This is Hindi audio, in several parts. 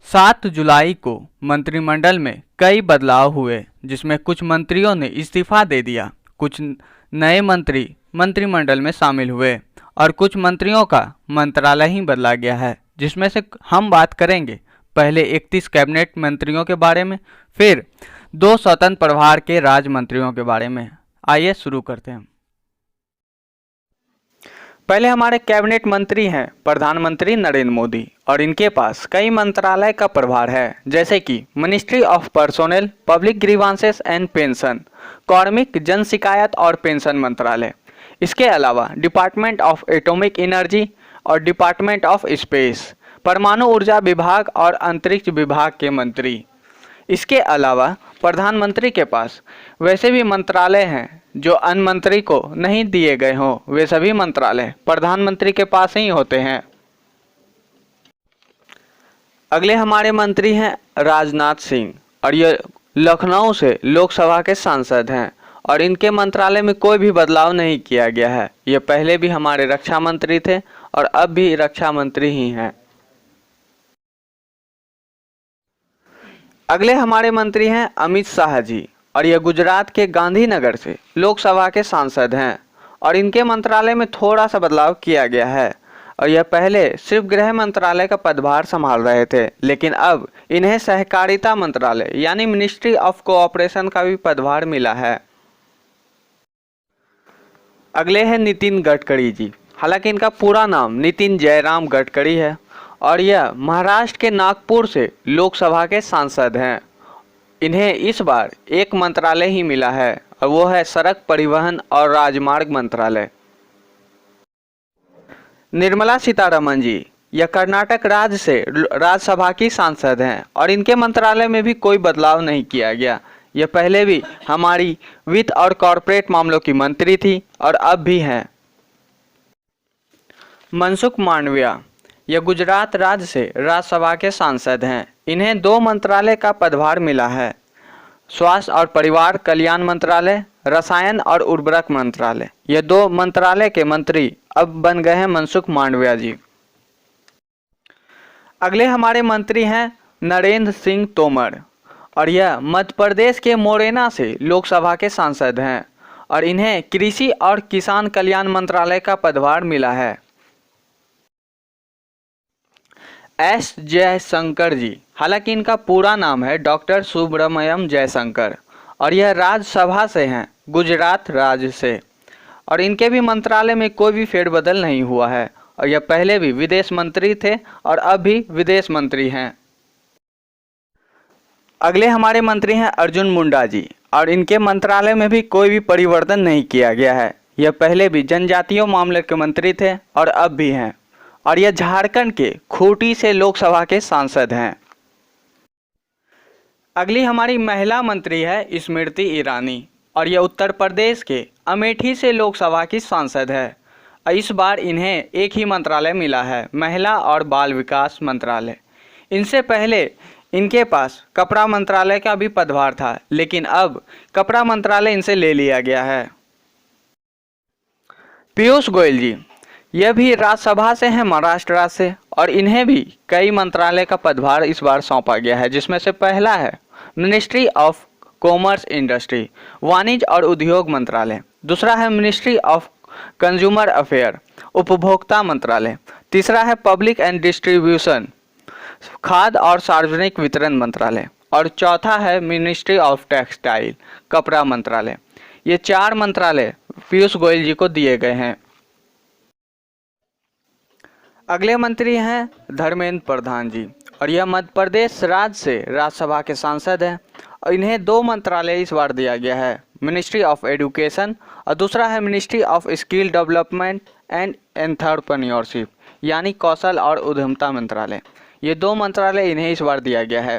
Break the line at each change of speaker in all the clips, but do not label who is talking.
सात जुलाई को मंत्रिमंडल में कई बदलाव हुए, जिसमें कुछ मंत्रियों ने इस्तीफा दे दिया, कुछ नए मंत्री मंत्रिमंडल में शामिल हुए और कुछ मंत्रियों का मंत्रालय ही बदला गया है, जिसमें से हम बात करेंगे पहले 31 कैबिनेट मंत्रियों के बारे में, फिर 2 स्वतंत्र प्रभार के राज्य मंत्रियों के बारे में। आइए शुरू करते हैं। पहले हमारे कैबिनेट मंत्री हैं प्रधानमंत्री नरेंद्र मोदी और इनके पास कई मंत्रालय का प्रभार है, जैसे कि ministry of personnel, public grievances and pension, कार्मिक, जन शिकायत और पेंशन मंत्रालय। इसके अलावा डिपार्टमेंट ऑफ एटॉमिक एनर्जी और डिपार्टमेंट ऑफ स्पेस, परमाणु ऊर्जा विभाग और अंतरिक्ष विभाग के मंत्री। इसके अलावा प्रधानमंत्री के पास वैसे भी मंत्रालय हैं जो अन्य मंत्री को नहीं दिए गए हों, वे सभी मंत्रालय प्रधानमंत्री के पास ही होते हैं। अगले हमारे मंत्री हैं राजनाथ सिंह और ये लखनऊ से लोकसभा के सांसद हैं और इनके मंत्रालय में कोई भी बदलाव नहीं किया गया है। ये पहले भी हमारे रक्षा मंत्री थे और अब भी रक्षा मंत्री ही हैं। अगले हमारे मंत्री हैं अमित शाह जी और यह गुजरात के गांधीनगर से लोकसभा के सांसद हैं और इनके मंत्रालय में थोड़ा सा बदलाव किया गया है और यह पहले सिर्फ गृह मंत्रालय का पदभार संभाल रहे थे, लेकिन अब इन्हें सहकारिता मंत्रालय यानी मिनिस्ट्री ऑफ कोऑपरेशन का भी पदभार मिला है। अगले हैं नितिन गडकरी जी। हालांकि इनका पूरा नाम नितिन जयराम गडकरी है और यह महाराष्ट्र के नागपुर से लोकसभा के सांसद हैं। इन्हें इस बार एक मंत्रालय ही मिला है और वो है सड़क परिवहन और राजमार्ग मंत्रालय। निर्मला सीतारमण जी, यह कर्नाटक राज्य से राज्यसभा की सांसद हैं और इनके मंत्रालय में भी कोई बदलाव नहीं किया गया। यह पहले भी हमारी वित्त और कॉरपोरेट मामलों की मंत्री थी और अब भी हैं। मनसुख मांडविया, यह गुजरात राज्य से राज्यसभा के सांसद हैं। इन्हें 2 मंत्रालय का पदभार मिला है, स्वास्थ्य और परिवार कल्याण मंत्रालय, रसायन और उर्वरक मंत्रालय। ये 2 मंत्रालय के मंत्री अब बन गए हैं मनसुख मांडविया जी। अगले हमारे मंत्री हैं नरेंद्र सिंह तोमर और यह मध्य प्रदेश के मोरेना से लोकसभा के सांसद हैं और इन्हें कृषि और किसान कल्याण मंत्रालय का पदभार मिला है। एस जयशंकर जी, हालांकि इनका पूरा नाम है डॉक्टर सुब्रमण्यम जयशंकर और यह राज्यसभा से हैं, गुजरात राज्य से, और इनके भी मंत्रालय में कोई भी फेरबदल नहीं हुआ है और यह पहले भी विदेश मंत्री थे और अब भी विदेश मंत्री हैं। अगले हमारे मंत्री हैं अर्जुन मुंडा जी और इनके मंत्रालय में भी कोई भी परिवर्तन नहीं किया गया है। यह पहले भी जनजातीय मामले के मंत्री थे और अब भी हैं और यह झारखंड के खूंटी से लोकसभा के सांसद हैं। अगली हमारी महिला मंत्री है स्मृति ईरानी और यह उत्तर प्रदेश के अमेठी से लोकसभा की सांसद है। इस बार इन्हें एक ही मंत्रालय मिला है, महिला और बाल विकास मंत्रालय। इनसे पहले इनके पास कपड़ा मंत्रालय का भी पदभार था, लेकिन अब कपड़ा मंत्रालय इनसे ले लिया गया है। पीयूष गोयल जी, यह भी राज्यसभा से हैं, महाराष्ट्र राज्य से, और इन्हें भी कई मंत्रालय का पदभार इस बार सौंपा गया है, जिसमें से पहला है मिनिस्ट्री ऑफ कॉमर्स इंडस्ट्री, वाणिज्य और उद्योग मंत्रालय। दूसरा है मिनिस्ट्री ऑफ कंज्यूमर अफेयर, उपभोक्ता मंत्रालय। तीसरा है पब्लिक एंड डिस्ट्रीब्यूशन, खाद्य और सार्वजनिक वितरण मंत्रालय। और चौथा है मिनिस्ट्री ऑफ टेक्सटाइल, कपड़ा मंत्रालय। ये 4 मंत्रालय पीयूष गोयल जी को दिए गए हैं। अगले मंत्री हैं धर्मेंद्र प्रधान जी और यह मध्य प्रदेश राज्य से राज्यसभा के सांसद हैं और इन्हें 2 मंत्रालय इस बार दिया गया है, मिनिस्ट्री ऑफ एजुकेशन और दूसरा है ministry of skill development and entrepreneurship, यानी कौशल और उद्यमिता मंत्रालय। ये 2 मंत्रालय इन्हें इस बार दिया गया है।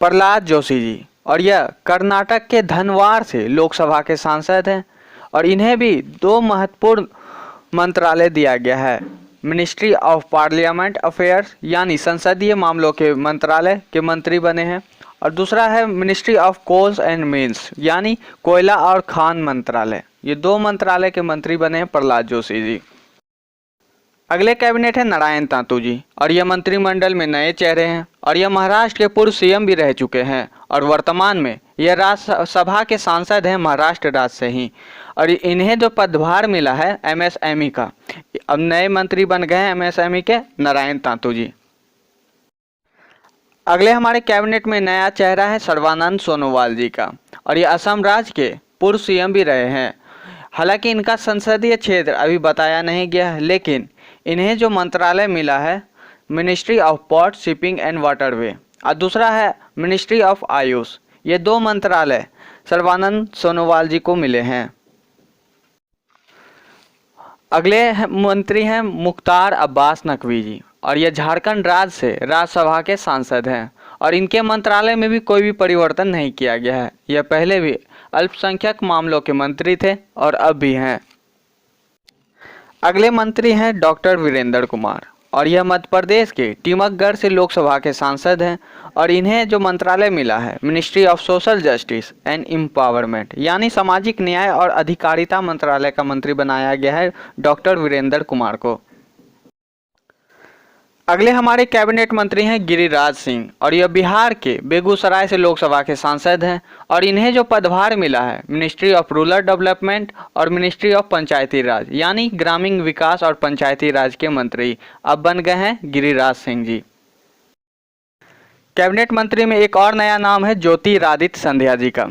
प्रहलाद जोशी जी और यह कर्नाटक के धनवार से लोकसभा के सांसद हैं और इन्हें भी 2 महत्वपूर्ण मंत्रालय दिया गया है, मिनिस्ट्री ऑफ पार्लियामेंट अफेयर्स यानी संसदीय मामलों के मंत्रालय के मंत्री बने हैं और दूसरा है ministry of coals and means यानी कोयला और खान मंत्रालय। ये 2 मंत्रालय के मंत्री बने हैं प्रहलाद जोशी जी। अगले कैबिनेट है नारायण तांतु जी और यह मंत्रिमंडल में नए चेहरे हैं और यह महाराष्ट्र के पूर्व सीएम भी रह चुके हैं और वर्तमान में यह राज्यसभा के सांसद हैं महाराष्ट्र राज्य से ही। और इन्हें जो पदभार मिला है एमएसएमई का, अब नए मंत्री बन गए हैं एमएसएमई के नारायण तांतु जी। अगले हमारे कैबिनेट में नया चेहरा है सर्बानंद सोनोवाल जी का और ये असम राज्य के पूर्व सीएम भी रहे हैं। हालांकि इनका संसदीय क्षेत्र अभी बताया नहीं गया है, लेकिन इन्हें जो मंत्रालय मिला है ministry of port shipping and waterway और दूसरा है मिनिस्ट्री ऑफ आयुष, ये 2 मंत्रालय सर्बानंद सोनोवाल जी को मिले हैं। अगले मंत्री हैं मुख्तार अब्बास नकवी जी और ये झारखंड राज्य से राज्यसभा के सांसद हैं और इनके मंत्रालय में भी कोई भी परिवर्तन नहीं किया गया है। यह पहले भी अल्पसंख्यक मामलों के मंत्री थे और अब भी हैं। अगले मंत्री हैं डॉक्टर वीरेंद्र कुमार और यह मध्य प्रदेश के टीकमगढ़ से लोकसभा के सांसद हैं और इन्हें जो मंत्रालय मिला है ministry of social justice and empowerment यानी सामाजिक न्याय और अधिकारिता मंत्रालय का मंत्री बनाया गया है डॉक्टर वीरेंद्र कुमार को। अगले हमारे कैबिनेट मंत्री हैं गिरिराज सिंह और यह बिहार के बेगूसराय से लोकसभा के सांसद हैं और इन्हें जो पदभार मिला है मिनिस्ट्री ऑफ रूरल डेवलपमेंट और मिनिस्ट्री ऑफ पंचायती राज यानी ग्रामीण विकास और पंचायती राज के मंत्री अब बन गए हैं गिरिराज सिंह जी। कैबिनेट मंत्री में एक और नया नाम है ज्योतिरादित्य सिंधिया जी का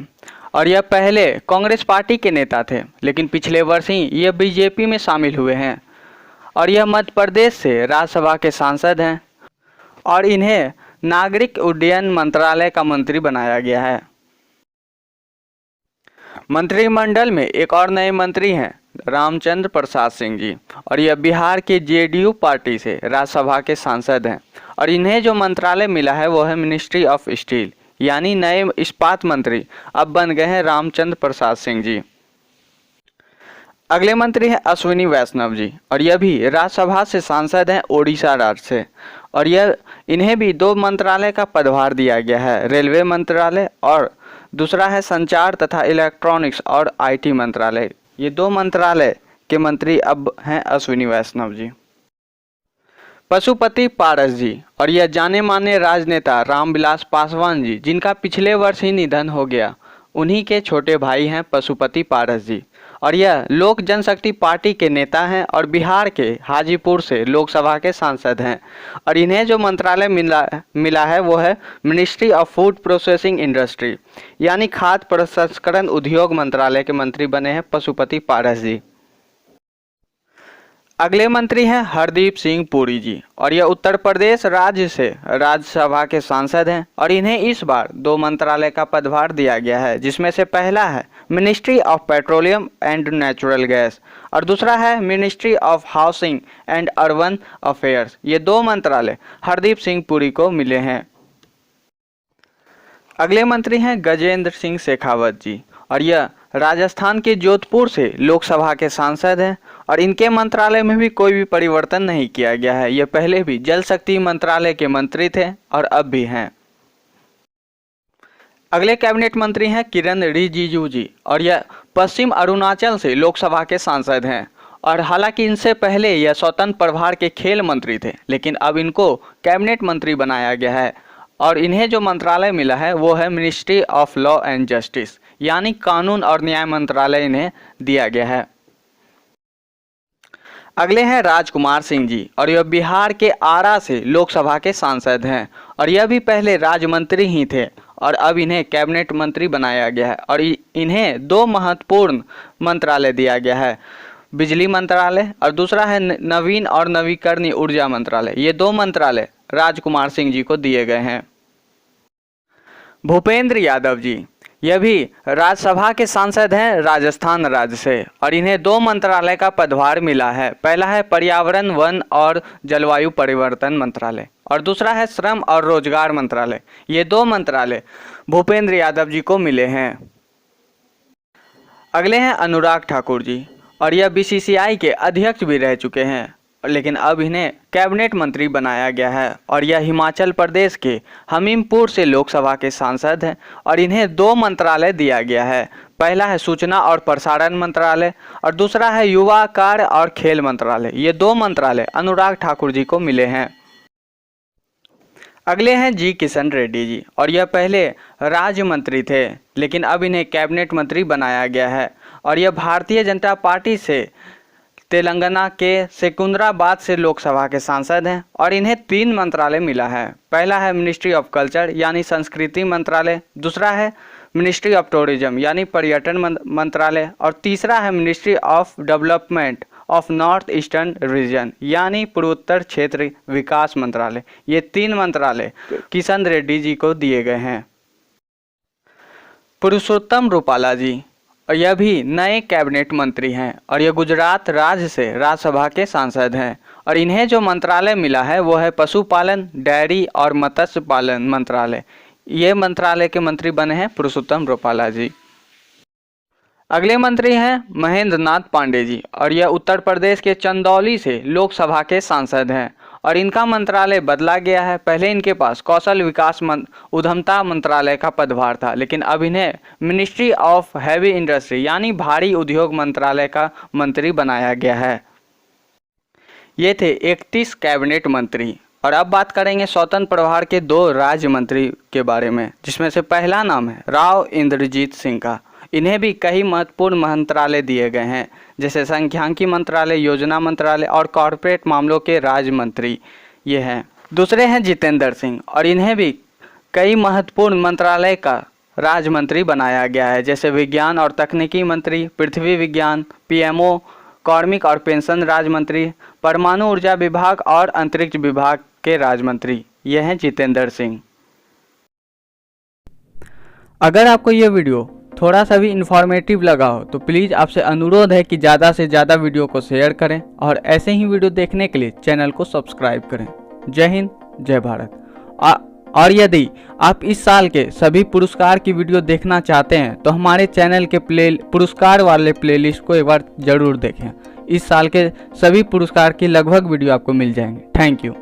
और यह पहले कांग्रेस पार्टी के नेता थे, लेकिन पिछले वर्ष ही यह बीजेपी में शामिल हुए हैं और यह मध्य प्रदेश से राज्यसभा के सांसद हैं और इन्हें नागरिक उड्डयन मंत्रालय का मंत्री बनाया गया है। मंत्रिमंडल में एक और नए मंत्री हैं रामचंद्र प्रसाद सिंह जी और यह बिहार के जेडीयू पार्टी से राज्यसभा के सांसद हैं और इन्हें जो मंत्रालय मिला है वो है मिनिस्ट्री ऑफ स्टील यानी नए इस्पात मंत्री अब बन गए हैं रामचंद्र प्रसाद सिंह जी। अगले मंत्री हैं अश्विनी वैष्णव जी और यह भी राज्यसभा से सांसद हैं ओडिशा राज्य से और इन्हें भी 2 मंत्रालय का पदभार दिया गया है, रेलवे मंत्रालय और दूसरा है संचार तथा इलेक्ट्रॉनिक्स और आईटी मंत्रालय। ये 2 मंत्रालय के मंत्री अब हैं अश्विनी वैष्णव जी। पशुपति पारस जी और यह जाने माने राजनेता रामविलास पासवान जी जिनका पिछले वर्ष ही निधन हो गया, उन्हीं के छोटे भाई हैं पशुपति पारस जी और यह लोक जनशक्ति पार्टी के नेता हैं और बिहार के हाजीपुर से लोकसभा के सांसद हैं और इन्हें जो मंत्रालय मिला है वो है ministry of food processing industry यानी खाद्य प्रसंस्करण उद्योग मंत्रालय के मंत्री बने हैं पशुपति पारस जी। अगले मंत्री हैं हरदीप सिंह पुरी जी और यह उत्तर प्रदेश राज्य से राज्यसभा के सांसद हैं और इन्हें इस बार 2 मंत्रालय का पदभार दिया गया है, जिसमें से पहला है ministry of petroleum and natural gas और दूसरा है ministry of housing and urban affairs. ये 2 मंत्रालय हरदीप सिंह पुरी को मिले हैं। अगले मंत्री हैं गजेंद्र सिंह शेखावत जी और यह राजस्थान के जोधपुर से लोकसभा के सांसद हैं और इनके मंत्रालय में भी कोई भी परिवर्तन नहीं किया गया है। यह पहले भी जल शक्ति मंत्रालय के मंत्री थे और अब भी हैं। अगले कैबिनेट मंत्री हैं किरण रिजिजू जी और यह पश्चिम अरुणाचल से लोकसभा के सांसद हैं और हालांकि इनसे पहले यह स्वतंत्र प्रभार के खेल मंत्री थे, लेकिन अब इनको कैबिनेट मंत्री बनाया गया है और इन्हें जो मंत्रालय मिला है वो है ministry of law and justice यानी कानून और न्याय मंत्रालय इन्हें दिया गया है। अगले हैं राजकुमार सिंह जी और यह बिहार के आरा से लोकसभा के सांसद हैं और यह भी पहले राज्य मंत्री ही थे और अब इन्हें कैबिनेट मंत्री बनाया गया है और इन्हें 2 महत्वपूर्ण मंत्रालय दिया गया है, बिजली मंत्रालय और दूसरा है नवीन और नवीकरणीय ऊर्जा मंत्रालय। ये 2 मंत्रालय राजकुमार सिंह जी को दिए गए हैं। भूपेंद्र यादव जी यह भी राज्यसभा के सांसद हैं राजस्थान राज्य से और इन्हें 2 मंत्रालय का पदभार मिला है। पहला है पर्यावरण वन और जलवायु परिवर्तन मंत्रालय और दूसरा है श्रम और रोजगार मंत्रालय। ये 2 मंत्रालय भूपेंद्र यादव जी को मिले हैं। अगले हैं अनुराग ठाकुर जी और यह बीसीसीआई के अध्यक्ष भी रह चुके हैं लेकिन अब इन्हें कैबिनेट मंत्री बनाया गया है और यह हिमाचल प्रदेश के हमीरपुर से लोकसभा के सांसद हैं और इन्हें 2 मंत्रालय दिया गया है। पहला है सूचना और प्रसारण मंत्रालय और दूसरा है युवा कार्य और खेल मंत्रालय। ये 2 मंत्रालय अनुराग ठाकुर जी को मिले हैं। अगले हैं जी किशन रेड्डी जी और यह पहले राज्य मंत्री थे लेकिन अब इन्हें कैबिनेट मंत्री बनाया गया है और यह भारतीय जनता पार्टी से तेलंगाना के सिकंदराबाद से लोकसभा के सांसद हैं और इन्हें 3 मंत्रालय मिला है। पहला है मिनिस्ट्री ऑफ कल्चर यानी संस्कृति मंत्रालय, दूसरा है मिनिस्ट्री ऑफ टूरिज्म यानी पर्यटन मंत्रालय और तीसरा है ministry of development of north eastern region यानी पूर्वोत्तर क्षेत्र विकास मंत्रालय। ये 3 मंत्रालय किशन रेड्डी जी को दिए गए हैं। पुरुषोत्तम रूपाला जी और यह भी नए कैबिनेट मंत्री हैं और यह गुजरात राज्य से राज्यसभा के सांसद हैं और इन्हें जो मंत्रालय मिला है वो है पशुपालन, डेयरी और मत्स्य पालन मंत्रालय। ये मंत्रालय के मंत्री बने हैं पुरुषोत्तम रूपाला जी। अगले मंत्री हैं महेंद्र नाथ पांडे जी और यह उत्तर प्रदेश के चंदौली से लोकसभा के सांसद हैं और इनका मंत्रालय बदला गया है। पहले इनके पास कौशल विकास उद्यमता मंत्रालय का पदभार था लेकिन अब इन्हें मिनिस्ट्री ऑफ हैवी इंडस्ट्री यानी भारी उद्योग मंत्रालय का मंत्री बनाया गया है। ये थे 31 कैबिनेट मंत्री और अब बात करेंगे स्वतंत्र प्रभार के 2 राज्य मंत्री के बारे में, जिसमें से पहला नाम है राव इंद्रजीत सिंह का। इन्हें भी कई महत्वपूर्ण मंत्रालय दिए गए हैं जैसे सांख्यिकी मंत्रालय, योजना मंत्रालय और कॉरपोरेट मामलों के राज्य मंत्री ये हैं। दूसरे हैं जितेंद्र सिंह और इन्हें भी कई महत्वपूर्ण मंत्रालय का राज्य मंत्री बनाया गया है जैसे विज्ञान और तकनीकी मंत्री, पृथ्वी विज्ञान, पीएमओ, कार्मिक और पेंशन राज्य मंत्री, परमाणु ऊर्जा विभाग और अंतरिक्ष विभाग के राज्य मंत्री ये हैं जितेंद्र सिंह। अगर आपको ये वीडियो थोड़ा सा भी इंफॉर्मेटिव लगा हो तो प्लीज़ आपसे अनुरोध है कि ज़्यादा से ज़्यादा वीडियो को शेयर करें और ऐसे ही वीडियो देखने के लिए चैनल को सब्सक्राइब करें। जय हिंद, जय भारत। और यदि आप इस साल के सभी पुरस्कार की वीडियो देखना चाहते हैं तो हमारे चैनल के पुरस्कार वाले प्लेलिस्ट को एक बार ज़रूर देखें। इस साल के सभी पुरस्कार की लगभग वीडियो आपको मिल जाएंगे। Thank you.